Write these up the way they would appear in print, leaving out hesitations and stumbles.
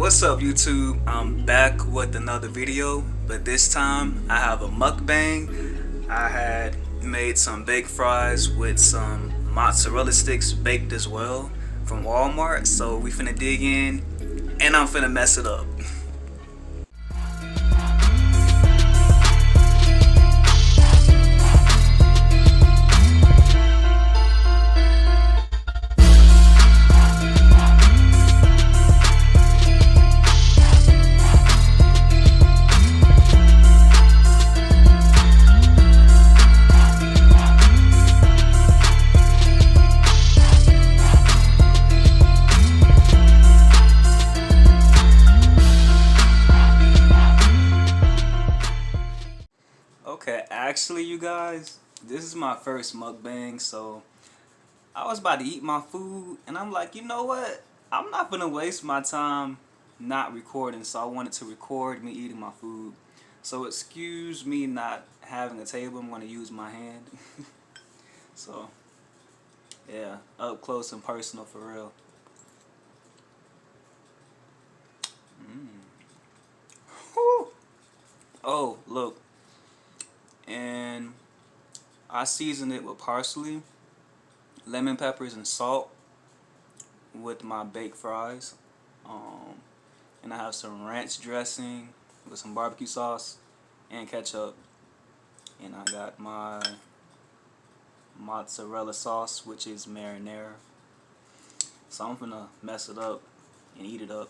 What's up YouTube? I'm back with another video, but this time I have a mukbang. I had made some baked fries with some mozzarella sticks baked as well from Walmart, so we finna dig in and I'm finna mess it up. Okay, actually you guys, this is my first mukbang, so I was about to eat my food and I'm like, you know what? I'm not gonna waste my time not recording, so I wanted to record me eating my food. So excuse me not having a table, I'm gonna use my hand. So yeah, up close and personal for real. Whew. Oh, look. And I seasoned it with parsley, lemon peppers, and salt with my baked fries. And I have some ranch dressing with some barbecue sauce and ketchup. And I got my mozzarella sauce, which is marinara. So I'm gonna mess it up and eat it up.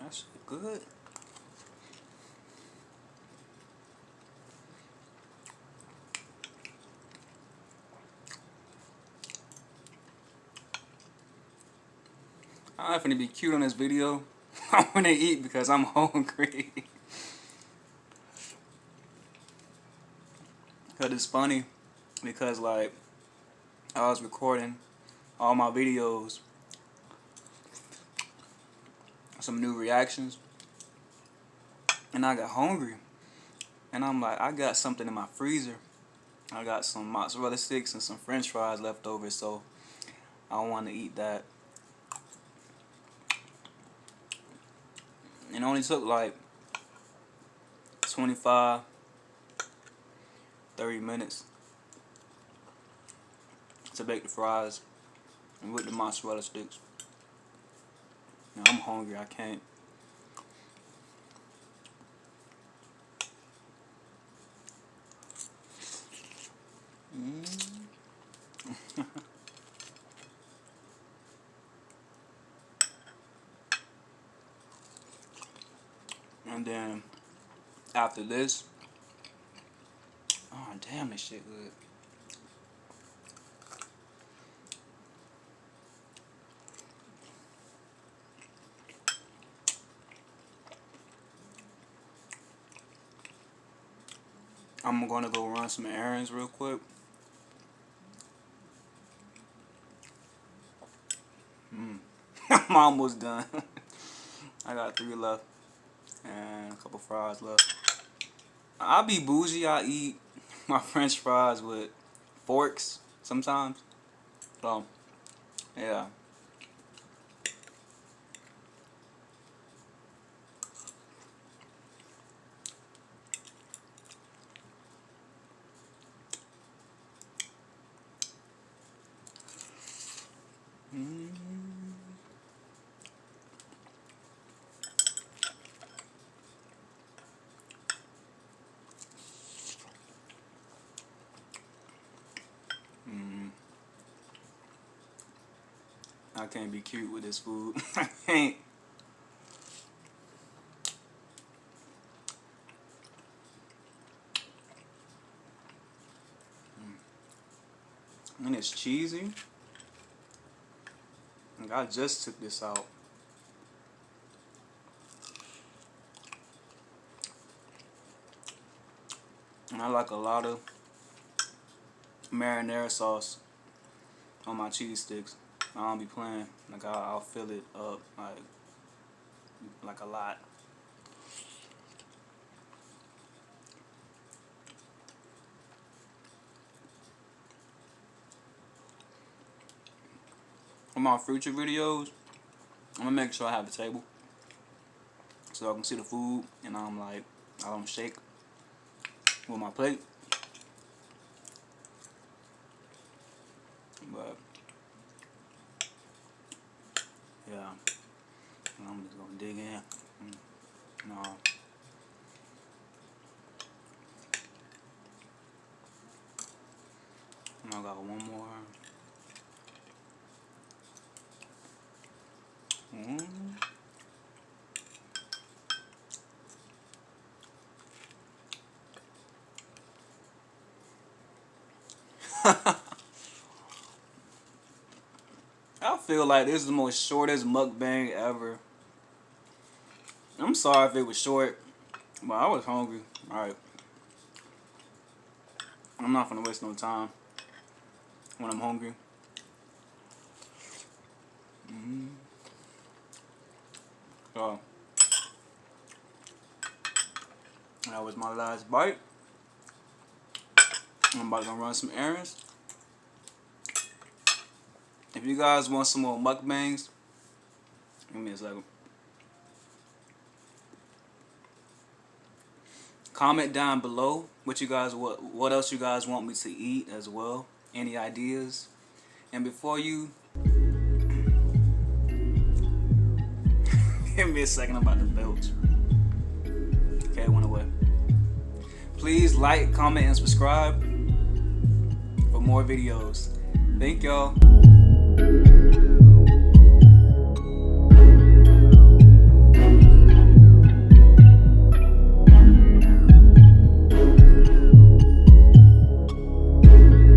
That's good. I'm not gonna be cute on this video. I'm gonna eat because I'm hungry. Cause it's funny because like I was recording all my videos, some new reactions, and I got hungry. And I'm like, I got something in my freezer. I got some mozzarella sticks and some french fries left over, so I want to eat that. It only took like 25, 30 minutes to bake the fries and with the mozzarella sticks. Now, I'm hungry, I can't. And then after this, oh damn, this shit good. I'm gonna go run some errands real quick. I'm almost done. I got 3 left and a couple fries left. I'll be bougie. I eat my french fries with forks sometimes. So yeah. I can't be cute with this food. I can't. And it's cheesy. Like I just took this out. And I like a lot of marinara sauce on my cheese sticks. I don't be playing. Like I'll fill it up like a lot. in my future videos, I'm gonna make sure I have a table so I can see the food, and I'm like, I don't shake with my plate. But yeah, I'm just gonna dig in. No. And I got one more. I feel like this is the most shortest mukbang ever. I'm sorry if it was short, but I was hungry. Alright. I'm not gonna waste no time when I'm hungry. So, that was my last bite. I'm about to go run some errands. If you guys want some more mukbangs, give me a second. Comment down below what else you guys want me to eat as well. Any ideas? And before you give me a second, I'm about to belch. Okay, it went away. Please like, comment, and subscribe for more videos. Thank y'all.